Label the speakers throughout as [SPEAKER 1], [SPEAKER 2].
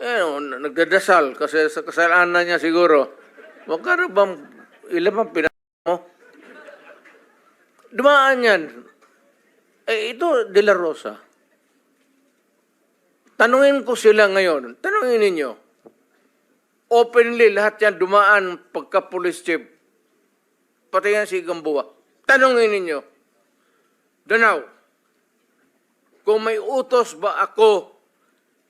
[SPEAKER 1] Nagdadasal kasi sa kasalanan niya siguro. Magkano bang ilan bang pinag mo? Dumaan yan. Ito, De La Rosa. Tanungin ko sila ngayon. Tanungin ninyo. Openly, lahat yan dumaan pagka-police chief. Pati yan si Gamboa. Tanungin ninyo. Danaw, kung may utos ba ako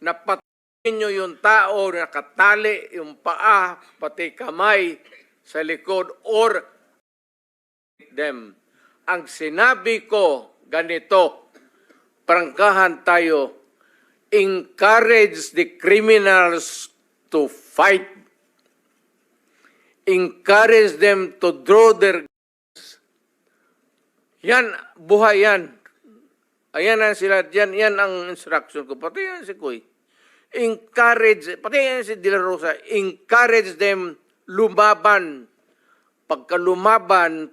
[SPEAKER 1] na patayin nyo yung tao na nakatali yung paa, pati kamay sa likod, or them. Ang sinabi ko, ganito, prangkahan tayo, encourage the criminals to fight. Encourage them to draw their guns. Yan, buhay yan. Ayan ang sila, yan ang instruction ko. Pati yan si Kuy. Encourage, pati yan si De La Rosa, encourage them lumaban. Pagka lumaban,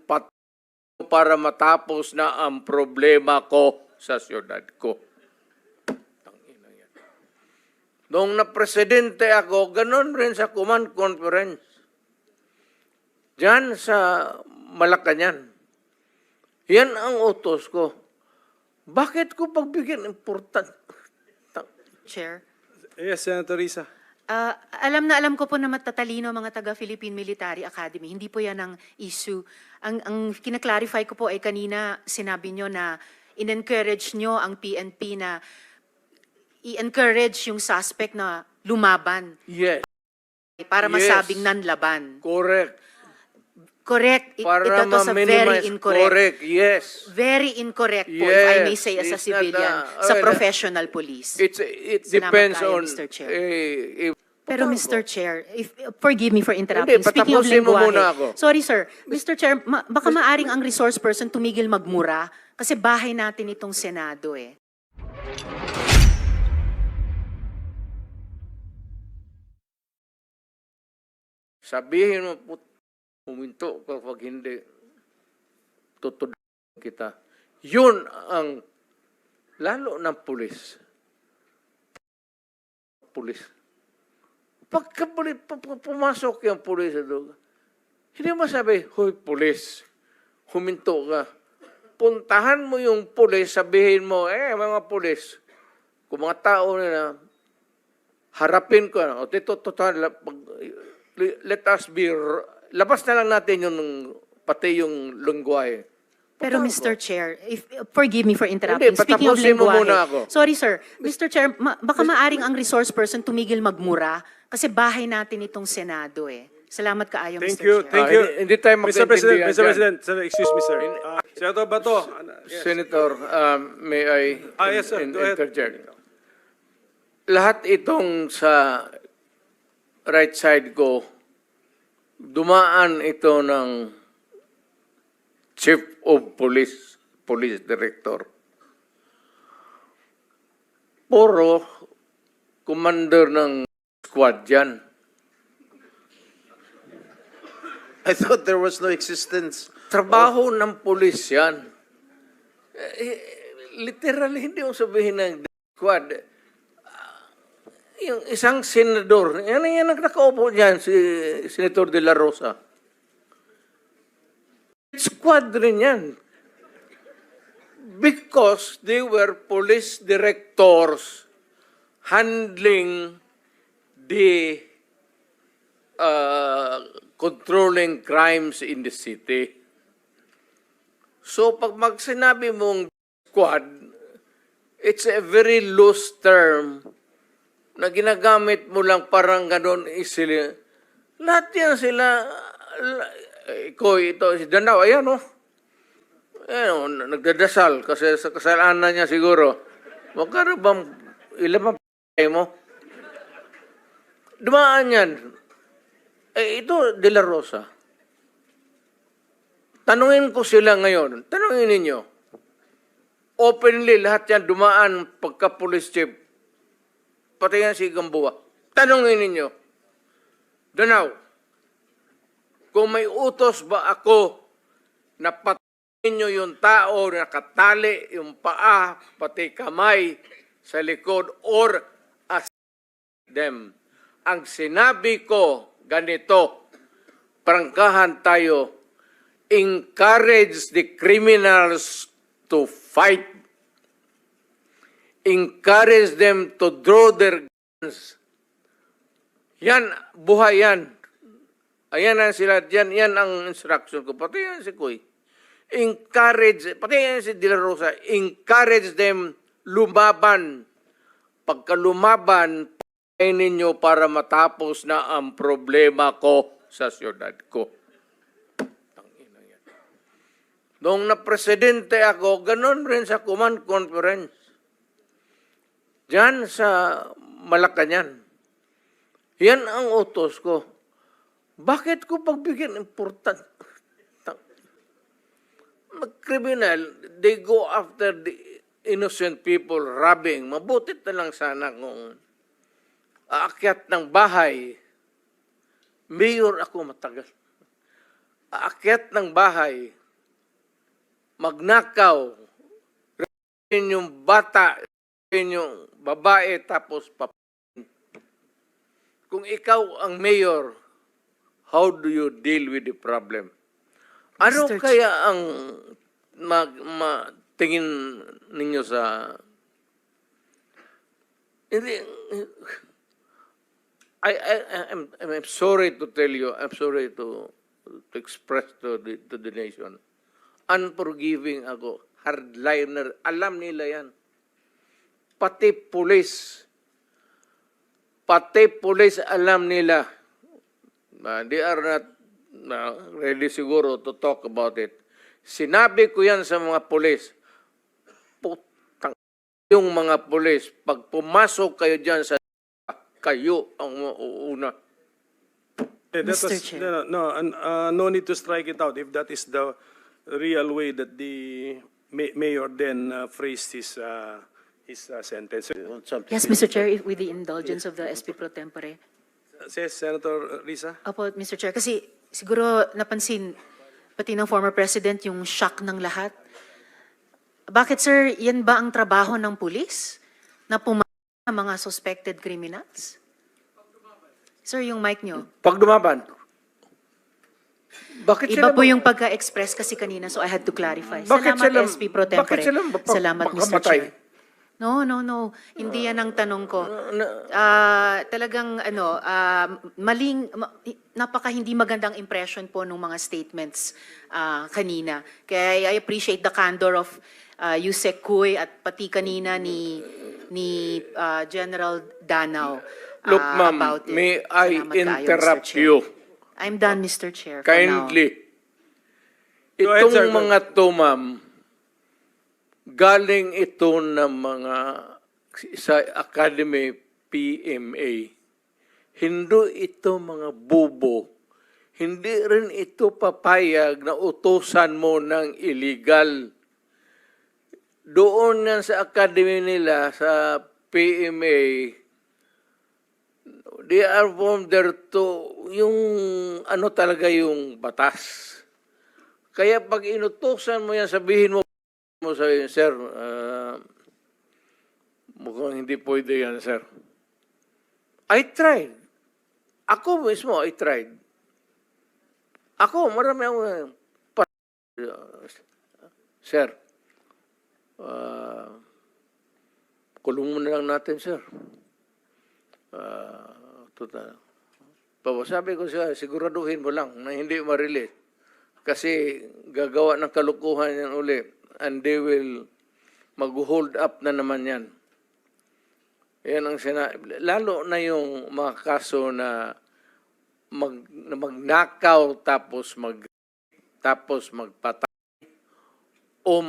[SPEAKER 1] para matapos na ang problema ko sa siyudad ko. Noong na-presidente ako, ganon rin sa command conference. Diyan sa Malacanang. Yan ang utos ko. Bakit ko pagbigyan important?
[SPEAKER 2] Chair.
[SPEAKER 3] Yes, Senator Risa.
[SPEAKER 2] Alam na alam ko po na matatalino mga taga-Philippine Military Academy. Hindi po yan ang issue. Ang kinaklarify ko po ay kanina sinabi nyo na in-encourage nyo ang PNP na i-encourage yung suspect na lumaban.
[SPEAKER 1] Yes.
[SPEAKER 2] Para
[SPEAKER 1] Yes.
[SPEAKER 2] masabing nanlaban.
[SPEAKER 1] Correct.
[SPEAKER 2] Correct.
[SPEAKER 1] Para
[SPEAKER 2] Ito sa very incorrect.
[SPEAKER 1] Correct, yes.
[SPEAKER 2] Very incorrect po, if I may say, as a
[SPEAKER 1] It's not,
[SPEAKER 2] civilian, sa professional police.
[SPEAKER 1] It
[SPEAKER 2] Salamat
[SPEAKER 1] depends
[SPEAKER 2] tayo,
[SPEAKER 1] on...
[SPEAKER 2] Mr. Chair.
[SPEAKER 1] if-
[SPEAKER 2] Pero Mr. Chair, forgive me for interrupting.
[SPEAKER 1] Hindi,
[SPEAKER 2] Speaking of
[SPEAKER 1] patapusin mo
[SPEAKER 2] lengguwahe.
[SPEAKER 1] muna ako.
[SPEAKER 2] Sorry sir, Mr. Chair, baka maaring ang resource person tumigil magmura kasi bahay natin itong Senado eh.
[SPEAKER 1] Sabihin mo, huminto kapag hindi, tutod kita. Yun ang, lalo ng pulis. Pagka pumasok yung pulis sa doon, hindi mo sabi, hoy pulis, huminto ka. Puntahan mo yung pulis, sabihin mo, mga pulis, kung mga tao na harapin ko, o let us be, labas na lang natin yung, pati yung lengguwahe.
[SPEAKER 2] Pero Mr. Chair, forgive me for
[SPEAKER 1] Hindi,
[SPEAKER 2] interrupting. Speaking of
[SPEAKER 1] patapusin mo muna ako.
[SPEAKER 2] lengguwahe. Sorry sir, Mr. Chair, baka maaring ang resource person tumigil magmura kasi bahay natin itong Senado eh. Salamat kaayo,
[SPEAKER 3] Thank
[SPEAKER 2] Mr.
[SPEAKER 3] you,
[SPEAKER 2] Chair.
[SPEAKER 3] thank you.
[SPEAKER 1] Hindi tayo
[SPEAKER 3] Mr. President,
[SPEAKER 1] magkaintindihan
[SPEAKER 3] Mr.
[SPEAKER 1] dyan.
[SPEAKER 3] President, sir, excuse me, sir. Senator Bato. Yes.
[SPEAKER 1] Senator, may I
[SPEAKER 3] Yes, sir. Go ahead.
[SPEAKER 1] interject? Lahat itong sa right side ko, dumaan ito ng Chief of Police, Police Director. Puro commander ng squad yan.
[SPEAKER 4] I thought there was no existence.
[SPEAKER 1] Trabaho ng pulis yan. Literally, hindi mo sabihin ng squad. Yung isang senador, yan ang nakaupo dyan, si Senator De La Rosa. Squad rin yan. Because they were police directors handling the controlling crimes in the city. So pag sinabi mong squad, it's a very loose term na ginagamit mo lang parang ganon isili. Lahat yan sila, ito, si Danaw, ayan o. Nagdadasal kasi sa kasalanan niya siguro. Magkano bang, ilan bang mo? Dumaan yan. Ito, De La Rosa. Tanungin ko sila ngayon. Tanungin ninyo. Openly, lahat yan dumaan pagka-police chief. Pati yan si Gamboa. Tanungin ninyo. Danaw, kung may utos ba ako na patayin nyo yung tao na nakatali yung paa, pati kamay sa likod, or them. Ang sinabi ko, ganito, prangkahan tayo, encourage the criminals to fight. Encourage them to draw their guns. Yan, buhay yan. Ayan ang sila, yan ang instruction ko. Pati yan si Kuy. Encourage, pati yan si De La Rosa, encourage them lumaban. Pagka lumaban, patayin ninyo para matapos na ang problema ko sa siyudad ko. Tangina yan. Noong na-presidente ako, ganun rin sa command conference. Diyan sa Malacanang. Yan ang utos ko. Bakit ko pagbigyan important? Mag-criminal, they go after the innocent people robbing. Mabutit na lang sana kung aakyat ng bahay. Mayor ako matagal. Aakyat ng bahay, magnakaw, yung bata, yung babae, tapos kung ikaw ang mayor, how do you deal with the problem? Ano
[SPEAKER 2] Mr.
[SPEAKER 1] kaya ang tingin ninyo sa... Hindi... I'm sorry to tell you, I'm sorry to express to the nation. Unforgiving ako, hardliner, alam nila yan. Pati pulis alam nila. They are not ready siguro to talk about it. Sinabi ko yan sa mga pulis. Putang yung mga pulis, pag pumasok kayo dyan sa kayo ang una.
[SPEAKER 2] Mr. Chair.
[SPEAKER 3] No need to strike it out if that is the real way that the mayor then phrased his sentence.
[SPEAKER 2] Yes, Mr. Chair, with the indulgence of the SP Pro Tempore.
[SPEAKER 3] Says Senator Risa.
[SPEAKER 2] Opo, Mr. Chair, kasi siguro napansin, pati ng former president, yung shock ng lahat. Bakit, sir, yan ba ang trabaho ng pulis? Na pumatay ng mga suspected criminals? Sir, yung mic nyo.
[SPEAKER 1] Pag dumaban. Bakit
[SPEAKER 2] Iba
[SPEAKER 1] sila
[SPEAKER 2] po yung pagka-express kasi kanina, so I had to clarify.
[SPEAKER 1] Bakit
[SPEAKER 2] Salamat,
[SPEAKER 1] sila-
[SPEAKER 2] SP Pro Tempore.
[SPEAKER 1] bakit sila
[SPEAKER 2] Salamat, Mr.
[SPEAKER 1] makamatay?
[SPEAKER 2] Chair. No. Hindi yan ang tanong ko. Talagang napaka hindi magandang impression po ng mga statements kanina. Kaya I appreciate the candor of Yusek Kuy at pati kanina ni General Danao
[SPEAKER 1] Look, ma'am,
[SPEAKER 2] about it.
[SPEAKER 1] may I
[SPEAKER 2] Salamat kayo, Mr.
[SPEAKER 1] interrupt
[SPEAKER 2] Chair.
[SPEAKER 1] you
[SPEAKER 2] I'm done, Mr. Chair. for now.
[SPEAKER 1] kindly?
[SPEAKER 3] Go ahead, sir.
[SPEAKER 1] Itong mga to, ma'am, galing ito ng mga sa Academy PMA. Hindi ito mga bubo. Hindi rin ito papayag na utusan mo ng illegal. Doon yan sa Academy nila, sa PMA, they are from there to, yung ano talaga yung batas. Kaya pag inutusan mo yan, sabihin mo sa sir, mukhang hindi pwede yan, sir. I tried. Ako mismo, I tried. Ako, marami akong sir, kulong mo na lang natin, sir. Sabi ko siya, siguraduhin mo lang na hindi ma-release. Kasi gagawa ng kalukuhan yan uli. And they will mag-hold up na naman yan. Yan ang lalo na yung mga kaso na magnakaw tapos magpatay o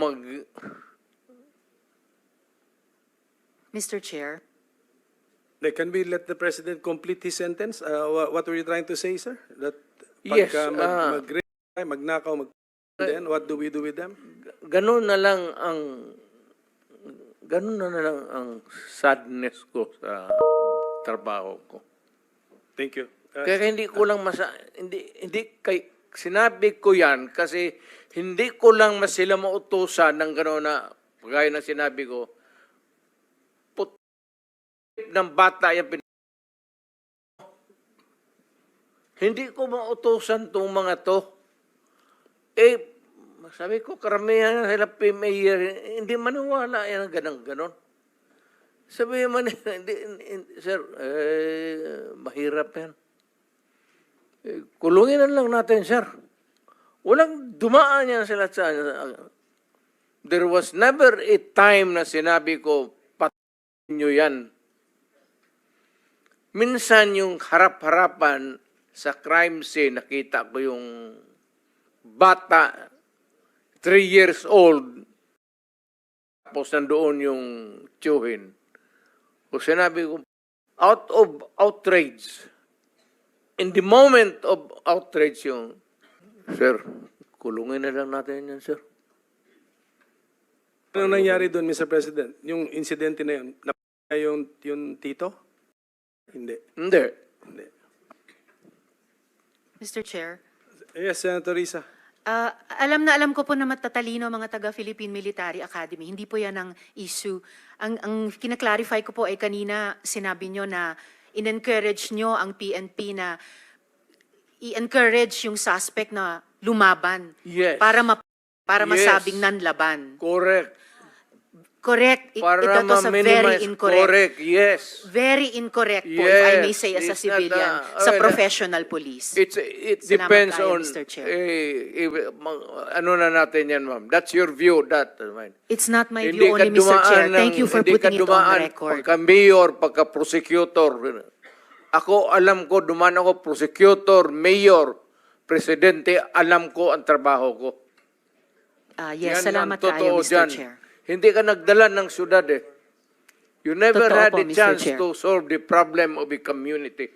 [SPEAKER 2] Mr. Chair.
[SPEAKER 3] Can we let the president complete his sentence? What were you trying to say, sir? That
[SPEAKER 1] Yes,
[SPEAKER 3] magnakaw, then what do we do with them?
[SPEAKER 1] ganun na lang ang sadness ko sa trabaho ko.
[SPEAKER 3] Thank you.
[SPEAKER 1] Kaya hindi ko lang sinabi ko yan kasi hindi ko lang sila mautusan ng gano'n na gaya ng sinabi ko, ng bata yan Hindi ko mautusan tong mga to. Eh, sabi ko, karamihan sila mayor, hindi maniwala yan ang ganon. Sabi man, sir, mahirap yan. Kulungin na lang natin, sir. Walang dumaan yan sila sa... There was never a time na sinabi ko, patayin nyo yan. Minsan yung harap-harapan sa crime scene, nakita ko yung bata, 3 years old, tapos nandoon yung tiyuhin. O sinabi ko, out of outrage, in the moment of outrage yung, sir, kulungin na lang natin yan, sir.
[SPEAKER 3] Ano nangyari doon, Mr. President? Yung insidente na yun, napatay yung tito? Hindi.
[SPEAKER 1] Hindi.
[SPEAKER 3] Hindi.
[SPEAKER 2] Mr. Chair.
[SPEAKER 3] Yes, Senator Risa.
[SPEAKER 2] Alam na alam ko po na matatalino ang mga taga-Philippine Military Academy. Hindi po yan ang issue. Ang kinaklarify ko po ay kanina sinabi nyo na in-encourage nyo ang PNP na i-encourage yung suspect na lumaban.
[SPEAKER 1] Yes.
[SPEAKER 2] Para
[SPEAKER 1] Yes.
[SPEAKER 2] masabing nanlaban.
[SPEAKER 1] Correct.
[SPEAKER 2] Correct.
[SPEAKER 1] Para
[SPEAKER 2] Ito to sa very
[SPEAKER 1] ma-minimize.
[SPEAKER 2] incorrect.
[SPEAKER 1] Correct, yes.
[SPEAKER 2] Very incorrect po, if I may
[SPEAKER 1] Yes,
[SPEAKER 2] say as a
[SPEAKER 1] it's not
[SPEAKER 2] civilian,
[SPEAKER 1] a-
[SPEAKER 2] sa
[SPEAKER 1] okay,
[SPEAKER 2] professional police.
[SPEAKER 1] It
[SPEAKER 2] Salamat
[SPEAKER 1] depends
[SPEAKER 2] kayo,
[SPEAKER 1] on,
[SPEAKER 2] Mr. Chair.
[SPEAKER 1] ano na natin yan, ma'am. That's your view, that.
[SPEAKER 2] It's not my
[SPEAKER 1] Hindi
[SPEAKER 2] view
[SPEAKER 1] ka
[SPEAKER 2] only, Mr. Chair.
[SPEAKER 1] dumaan
[SPEAKER 2] Thank you for
[SPEAKER 1] hindi
[SPEAKER 2] putting
[SPEAKER 1] ka
[SPEAKER 2] it on
[SPEAKER 1] dumaan
[SPEAKER 2] the record.
[SPEAKER 1] Pagka-mayor, pagka-prosecutor. Ako, alam ko, dumaan ako prosecutor, mayor, presidente, alam ko ang trabaho ko.
[SPEAKER 2] Yes,
[SPEAKER 1] Yan
[SPEAKER 2] salamat
[SPEAKER 1] ang totoo
[SPEAKER 2] kayo, Mr.
[SPEAKER 1] dyan.
[SPEAKER 2] Chair.
[SPEAKER 1] Hindi ka nagdala ng syudad eh. You never
[SPEAKER 2] Totoo
[SPEAKER 1] had
[SPEAKER 2] po,
[SPEAKER 1] a
[SPEAKER 2] Mr.
[SPEAKER 1] chance
[SPEAKER 2] Chair.
[SPEAKER 1] to solve the problem of a community.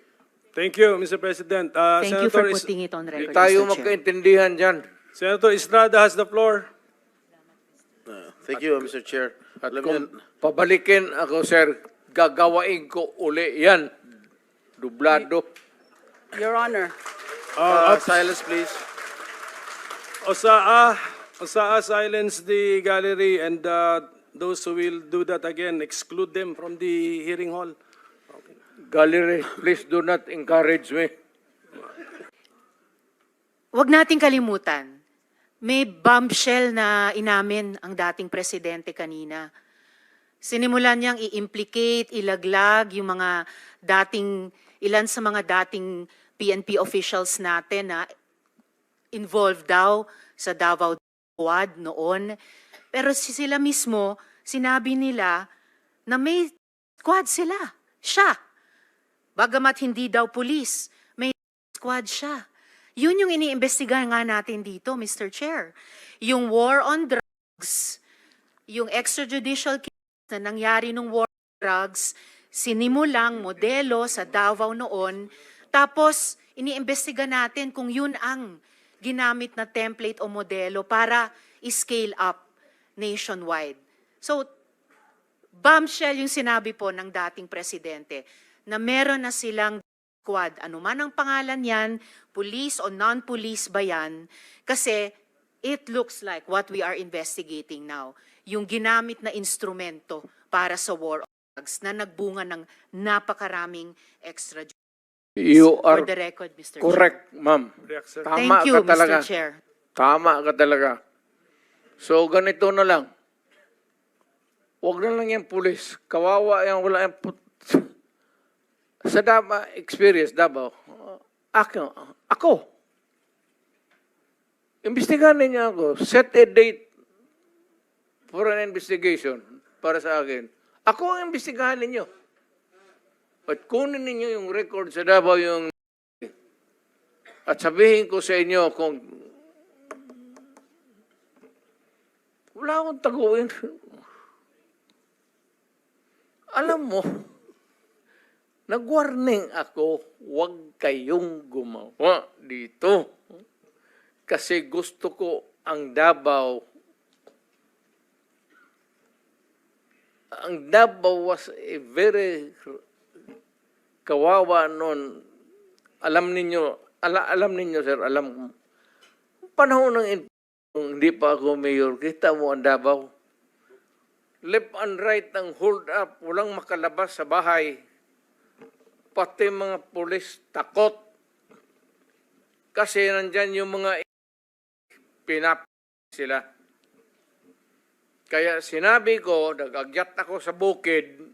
[SPEAKER 3] Thank you, Mr. President.
[SPEAKER 2] Thank you for
[SPEAKER 3] Senator
[SPEAKER 2] putting it on
[SPEAKER 1] Hindi
[SPEAKER 2] record,
[SPEAKER 1] tayo
[SPEAKER 2] Mr. Chair.
[SPEAKER 1] magkaintindihan dyan.
[SPEAKER 3] Senator Estrada has the floor.
[SPEAKER 4] Thank you, Mr. Chair.
[SPEAKER 1] At
[SPEAKER 4] Alam
[SPEAKER 1] kung
[SPEAKER 4] niyo,
[SPEAKER 1] pabalikin ako, sir, gagawain ko uli yan. Dublado.
[SPEAKER 5] Your Honor,
[SPEAKER 4] silence, please.
[SPEAKER 3] Osaa, silence the gallery, and those who will do that again, exclude them from the hearing hall.
[SPEAKER 1] Gallery, please do not encourage me.
[SPEAKER 2] Huwag nating kalimutan, may bombshell na inamin ang dating presidente kanina. Sinimulan niyang i-implicate, ilaglag yung mga ilan sa mga dating PNP officials natin na involved daw sa Davao Squad noon. Pero sila mismo, sinabi nila na may squad sila. Siya. Bagamat hindi daw pulis, may squad siya. Yun yung iniimbestigahan nga natin dito, Mr. Chair. Yung war on drugs, yung extrajudicial case na nangyari nung war on drugs, sinimulang modelo sa Davao noon, tapos iniimbestiga natin kung yun ang ginamit na template o modelo para i-scale up nationwide. So, bombshell yung sinabi po ng dating presidente na meron na silang squad. Ano man ang pangalan yan, police o non-police ba yan? Kasi it looks like what we are investigating now, yung ginamit na instrumento para sa war on drugs na nagbunga ng napakaraming extra.
[SPEAKER 1] You
[SPEAKER 2] For
[SPEAKER 1] are
[SPEAKER 2] the record, Mr.
[SPEAKER 1] correct, ma'am.
[SPEAKER 3] React, sir.
[SPEAKER 2] Chair.
[SPEAKER 1] Tama
[SPEAKER 2] Thank you,
[SPEAKER 1] ka talaga.
[SPEAKER 2] Mr. Chair.
[SPEAKER 1] Tama ka talaga. So, ganito na lang. Huwag na lang yung pulis. Kawawa yan, wala yung sa Davao experience, Davao, ako. Imbestigahan ninyo ako. Set a date for an investigation para sa akin. Ako ang imbestigahan ninyo. At kunin ninyo yung record sa Davao yung at sabihin ko sa inyo kung wala akong taguin. Alam mo, nag-warning ako, huwag kayong gumawa dito. Kasi gusto ko ang Davao was a very kawawa noon. Alam ninyo, sir, alam panahon ng hindi pa ako mayor, kita mo ang Davao. Left and right ang hold up, walang makalabas sa bahay. Pati mga pulis takot. Kasi nandyan yung mga sila. Kaya sinabi ko, nag-agyat ako sa bukid,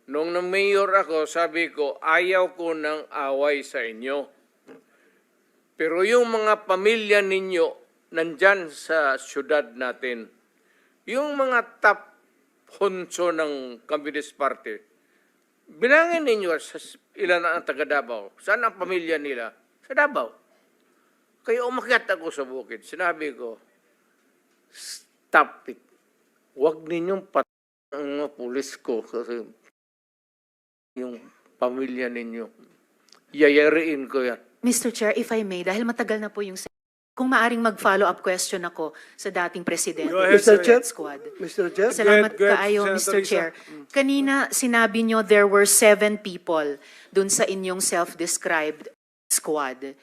[SPEAKER 1] nung na-mayor ako, sabi ko, ayaw ko ng away sa inyo. Pero yung mga pamilya ninyo, nandyan sa syudad natin, yung mga top honso ng Communist Party, bilangin ninyo sa ilan ang taga Davao. Saan ang pamilya nila? Sa Davao. Kaya umakyat ako sa bukid. Sinabi ko, stop it. Huwag ninyong ang mga pulis ko kasi yung pamilya ninyo. Yayariin ko yan.
[SPEAKER 2] Mr. Chair, if I may, dahil matagal na po yung kung maaring mag-follow-up question ako sa dating presidente
[SPEAKER 3] Go ahead,
[SPEAKER 2] ng
[SPEAKER 3] Mr.
[SPEAKER 5] Chair.
[SPEAKER 2] Squad.
[SPEAKER 5] Mr. Chair?
[SPEAKER 2] Salamat
[SPEAKER 3] Go ahead,
[SPEAKER 2] kaayo,
[SPEAKER 3] Senator
[SPEAKER 2] Mr.
[SPEAKER 3] Risa.
[SPEAKER 2] Chair. Kanina, sinabi nyo there were 7 people dun sa inyong self-described squad.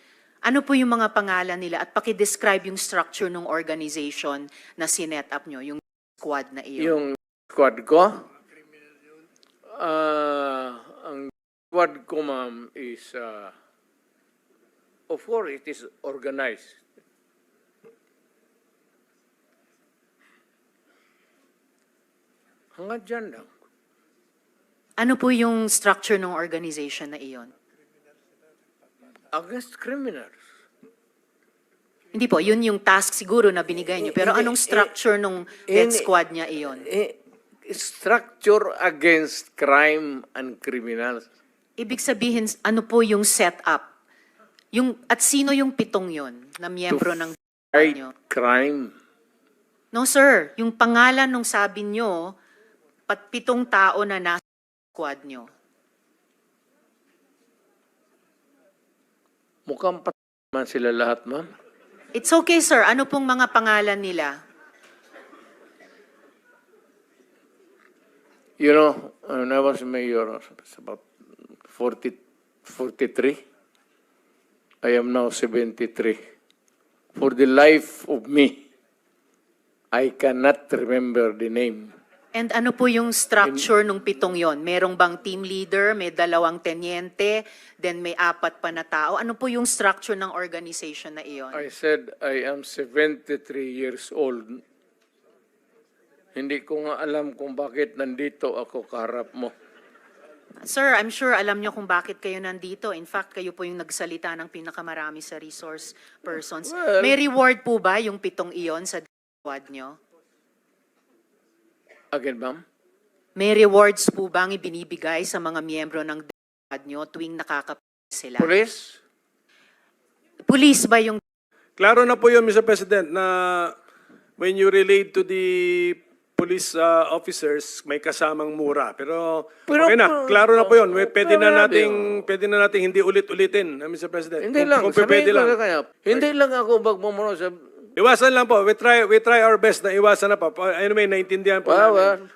[SPEAKER 2] Ano po yung mga pangalan nila at paki-describe yung structure ng organization na sinet up nyo, yung squad na iyon?
[SPEAKER 1] Yung squad ko, ang squad ko, ma'am, is, of course, it is organized. Hanggang dyan lang.
[SPEAKER 2] Ano po yung structure ng organization na iyon?
[SPEAKER 1] Against criminals.
[SPEAKER 2] Hindi po, yun yung task siguro na binigay nyo. Pero anong structure ng death squad niya iyon?
[SPEAKER 1] Structure against crime and criminals.
[SPEAKER 2] Ibig sabihin, ano po yung setup? At sino yung 7 yon na miyembro ng squad
[SPEAKER 1] Fight
[SPEAKER 2] nyo?
[SPEAKER 1] crime.
[SPEAKER 2] No sir, yung pangalan nung sabi nyo, 7 tao na nasa squad nyo.
[SPEAKER 1] Mukhang man sila lahat, ma'am.
[SPEAKER 2] It's okay sir, ano pong mga pangalan nila?
[SPEAKER 1] You know, when I was mayor, it's about 43. I am now 73. For the life of me, I cannot remember the name.
[SPEAKER 2] And ano po yung structure nung 7 yon? Merong bang team leader, may 2 tenyente, then may 4 pa na tao? Ano po yung structure ng organization na iyon?
[SPEAKER 1] I said I am 73 years old. Hindi ko nga alam kung bakit nandito ako kaharap mo.
[SPEAKER 2] Sir, I'm sure alam nyo kung bakit kayo nandito. In fact, kayo po yung nagsalita ng pinakamarami sa resource persons.
[SPEAKER 1] Well,
[SPEAKER 2] May reward po ba yung 7 iyon sa squad nyo?
[SPEAKER 1] Again, ma'am?
[SPEAKER 2] May rewards po bang ibinibigay sa mga miyembro ng squad nyo tuwing nakakapit sila?
[SPEAKER 1] Police?
[SPEAKER 2] Police ba yung...
[SPEAKER 3] Klaro na po yun, Mr. President, na when you relate to the police officers, may kasamang mura. Pero okay na, klaro na po yun. Pwede na nating hindi ulit-ulitin, Mr. President.
[SPEAKER 1] Hindi lang.
[SPEAKER 3] Kung
[SPEAKER 1] Sabihin
[SPEAKER 3] pwede
[SPEAKER 1] ko
[SPEAKER 3] lang.
[SPEAKER 1] na kaya. Hindi lang ako magmumuno sa...
[SPEAKER 3] Iwasan lang po. We try our best na iwasan na po. Anyway, naintindihan po namin.
[SPEAKER 1] Well.